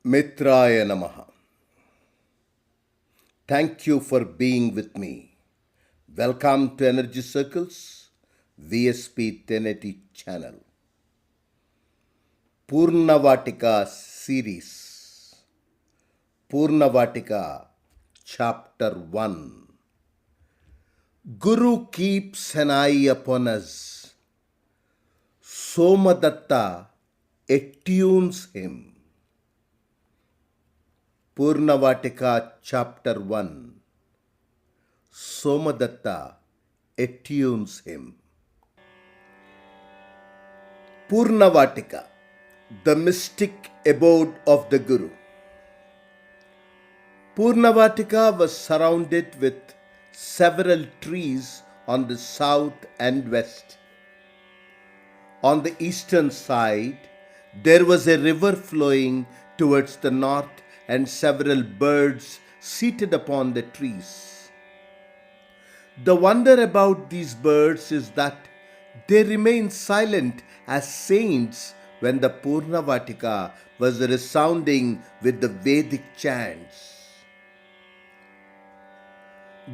Mitraya Namaha. Thank you for being with me. Welcome to Energy Circles VSP Tenneti Channel. Poornavatika series. Poornavatika Chapter 1. Guru keeps an eye upon us. Somadatta attunes him. Poornavatika Chapter 1. Somadatta attunes him. Poornavatika, the mystic abode of the Guru. Poornavatika was surrounded with several trees on the south and west. On the eastern side, there was a river flowing towards the north and several birds seated upon the trees. The wonder about these birds is that they remained silent as saints when the Poornavatika was resounding with the Vedic chants.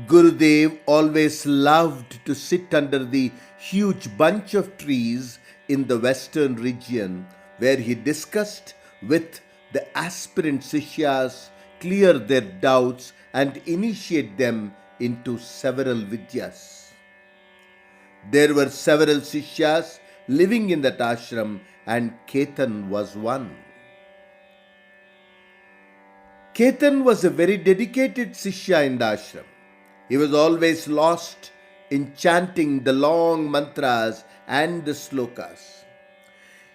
Gurudev always loved to sit under the huge bunch of trees in the western region where he discussed with the aspirant Sishyas, clear their doubts and initiate them into several vidyas. There were several Sishyas living in that ashram and Ketan was one. Ketan was a very dedicated Sishya in the ashram. He was always lost in chanting the long mantras and the slokas.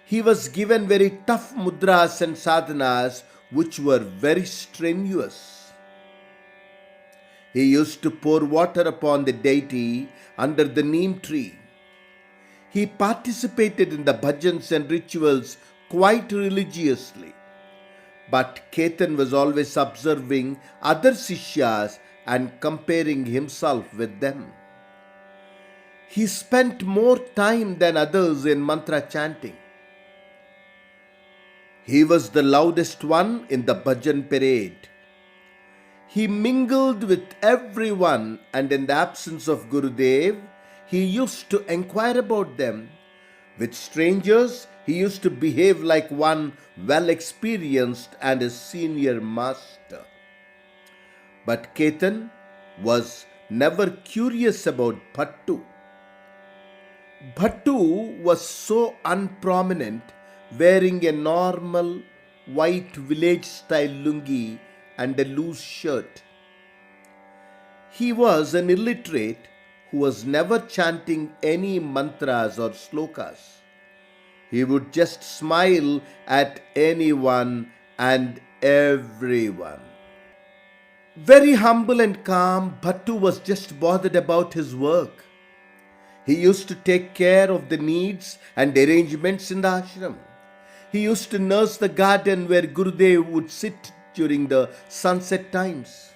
He was given very tough mudras and sadhanas which were very strenuous. He used to pour water upon the deity under the neem tree. He participated in the bhajans and rituals quite religiously. But Ketan was always observing other Sishyas and comparing himself with them. He spent more time than others in mantra chanting. He was the loudest one in the bhajan parade. He mingled with everyone, and in the absence of Gurudev, he used to inquire about them. With strangers, he used to behave like one well experienced and a senior master. But Ketan was never curious about Bhattu. Bhattu was so unprominent, wearing a normal white village style lungi and a loose shirt. He was an illiterate who was never chanting any mantras or slokas. He would just smile at anyone and everyone. Very humble and calm, Bhattu was just bothered about his work. He used to take care of the needs and arrangements in the ashram. He used to nurse the garden where Gurudev would sit during the sunset times.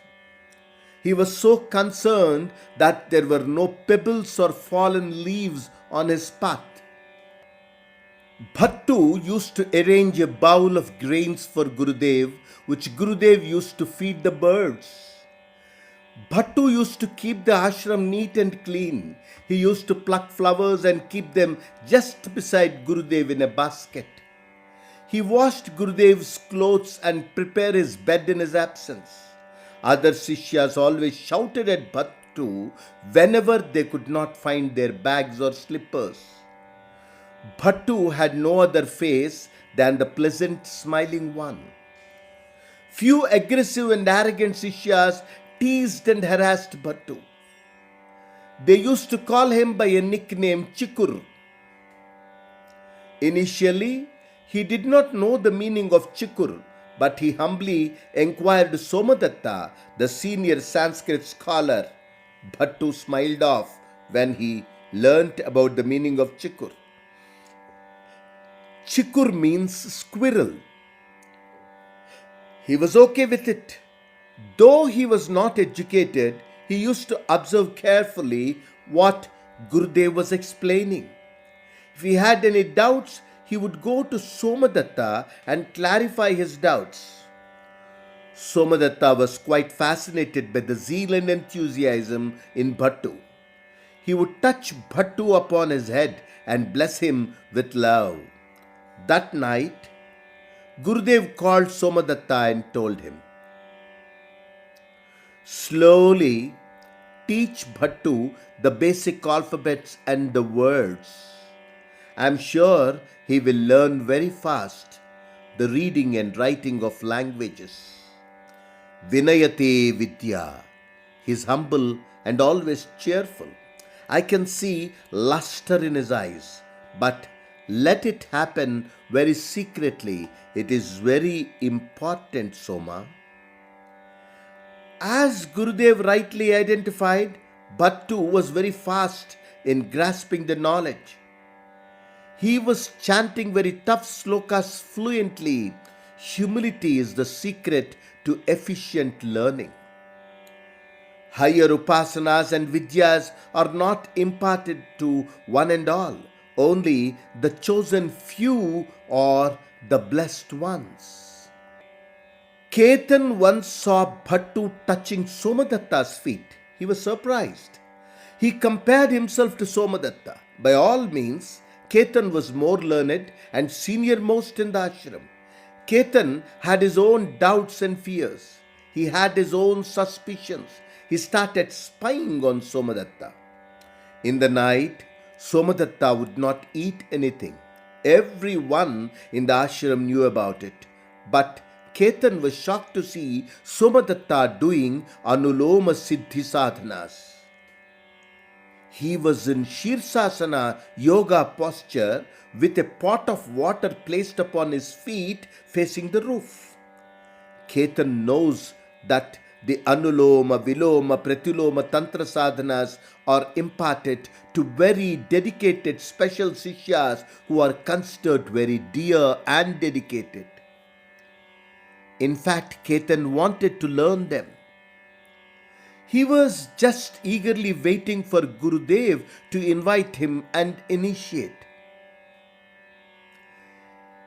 He was so concerned that there were no pebbles or fallen leaves on his path. Bhattu used to arrange a bowl of grains for Gurudev, which Gurudev used to feed the birds. Bhattu used to keep the ashram neat and clean. He used to pluck flowers and keep them just beside Gurudev in a basket. He washed Gurudev's clothes and prepared his bed in his absence. Other Sishyas always shouted at Bhattu whenever they could not find their bags or slippers. Bhattu had no other face than the pleasant smiling one. Few aggressive and arrogant Sishyas teased and harassed Bhattu. They used to call him by a nickname Chikur. Initially, he did not know the meaning of Chikur, but he humbly inquired Somadatta, the senior Sanskrit scholar. Bhattu smiled off when he learnt about the meaning of Chikur. Chikur means squirrel. He was okay with it. Though he was not educated, he used to observe carefully what Gurudev was explaining. If he had any doubts, he would go to Somadatta and clarify his doubts. Somadatta was quite fascinated by the zeal and enthusiasm in Bhattu. He would touch Bhattu upon his head and bless him with love. That night, Gurudev called Somadatta and told him, "Slowly teach Bhattu the basic alphabets and the words. I am sure he will learn very fast the reading and writing of languages. Vinayate Vidya." He is humble and always cheerful. I can see luster in his eyes, but let it happen very secretly. It is very important, Soma. As Gurudev rightly identified, Bhattu was very fast in grasping the knowledge. He was chanting very tough slokas fluently. Humility is the secret to efficient learning. Higher upasanas and vidyas are not imparted to one and all, only the chosen few or the blessed ones. Ketan once saw Bhattu touching Somadatta's feet. He was surprised. He compared himself to Somadatta. By all means, Ketan was more learned and senior most in the ashram. Ketan had his own doubts and fears. He had his own suspicions. He started spying on Somadatta. In the night, Somadatta would not eat anything. Everyone in the ashram knew about it. But Ketan was shocked to see Somadatta doing Anuloma Siddhi sadhanas. He was in Shirsasana yoga posture with a pot of water placed upon his feet facing the roof. Ketan knows that the Anuloma, Viloma, Pratiloma Tantra sadhanas are imparted to very dedicated special sishyas who are considered very dear and dedicated. In fact, Ketan wanted to learn them. He was just eagerly waiting for Gurudev to invite him and initiate.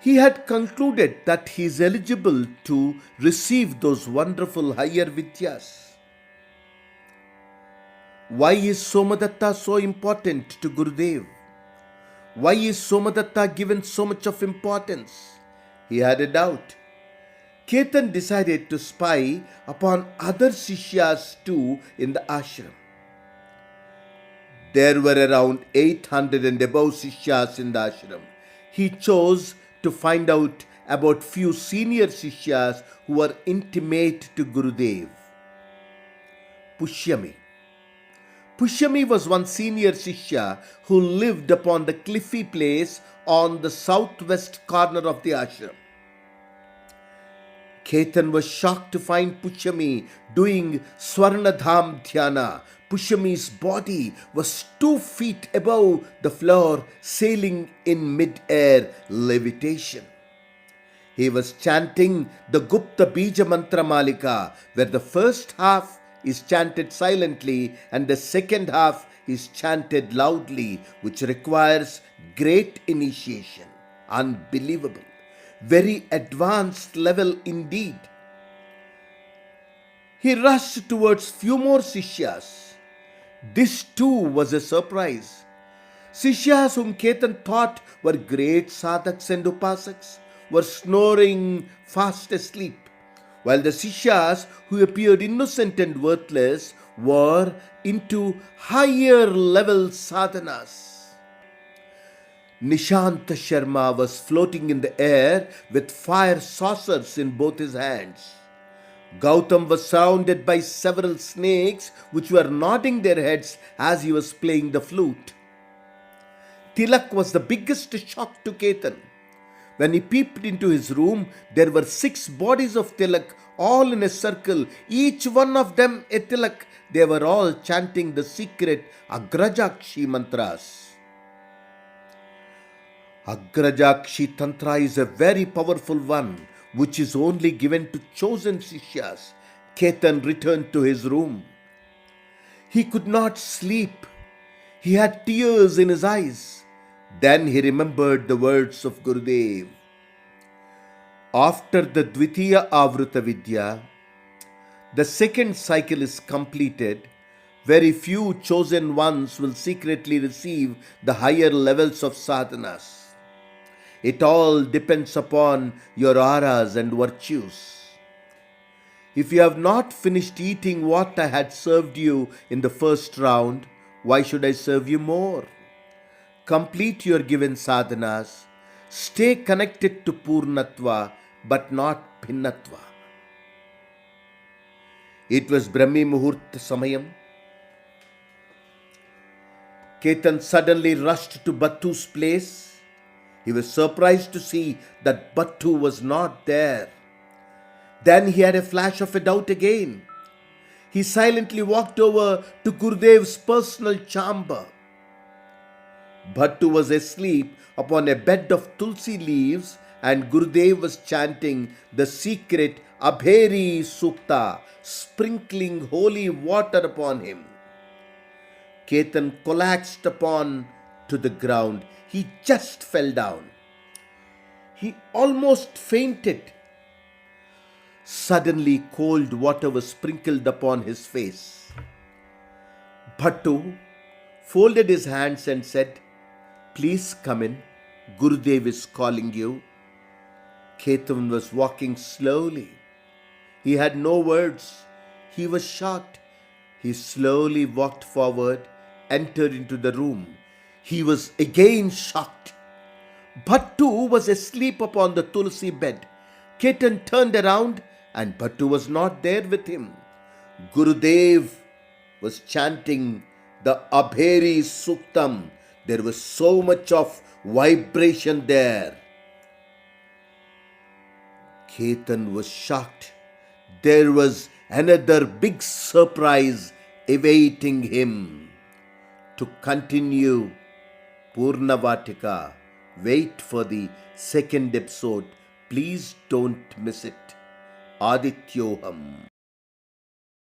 He had concluded that he is eligible to receive those wonderful higher vidyas. Why is Somadatta so important to Gurudev? Why is Somadatta given so much of importance? He had a doubt. Ketan decided to spy upon other sishyas too in the ashram. There were around 800 and above sishyas in the ashram. He chose to find out about few senior sishyas who were intimate to Gurudev. Pushyami. Pushyami was one senior sishya who lived upon the cliffy place on the southwest corner of the ashram. Ketan was shocked to find Pushyami doing Swarnadham Dhyana. Pushyami's body was 2 feet above the floor, sailing in mid-air levitation. He was chanting the Gupta Bija Mantra Malika, where the first half is chanted silently and the second half is chanted loudly, which requires great initiation. Unbelievable. Very advanced level indeed. He rushed towards few more sishyas. This too was a surprise. Sishyas whom Ketan thought were great sadhaks and upasaks were snoring fast asleep, while the sishyas who appeared innocent and worthless were into higher level sadhanas. Nishanta Sharma was floating in the air with fire saucers in both his hands. Gautam was surrounded by several snakes which were nodding their heads as he was playing the flute. Tilak was the biggest shock to Ketan. When he peeped into his room, there were 6 bodies of Tilak, all in a circle, each one of them a Tilak. They were all chanting the secret Agrajakshi mantras. Agrajakshi Tantra is a very powerful one, which is only given to chosen sishyas. Ketan returned to his room. He could not sleep. He had tears in his eyes. Then he remembered the words of Gurudev. After the Dvitiya Avruta Vidya, The second cycle is completed. Very few chosen ones will secretly receive the higher levels of sadhanas. It all depends upon your auras and virtues. If you have not finished eating what I had served you in the first round, why should I serve you more? Complete your given sadhanas. Stay connected to Poornatva but not Bhinnatva. It was Brahmi Muhurta Samayam. Ketan suddenly rushed to Battu's place. He was surprised to see that Battu was not there. Then he had a flash of a doubt again. He silently walked over to Gurudev's personal chamber. Bhattu was asleep upon a bed of tulsi leaves and Gurudev was chanting the secret Abheri Sukta, sprinkling holy water upon him. Ketan collapsed upon to the ground. He just fell down. He almost fainted. Suddenly cold water was sprinkled upon his face. Bhattu folded his hands and said, "Please come in. Gurudev is calling you." Ketan was walking slowly. He had no words. He was shocked. He slowly walked forward, entered into the room. He was again shocked. Bhattu was asleep upon the tulsi bed. Ketan turned around and Bhattu was not there with him. Gurudev was chanting the Abheri Suktam. There was so much of vibration there. Ketan was shocked. There was another big surprise awaiting him. To continue Poornavatika, wait for the second episode. Please don't miss it. Adityoham.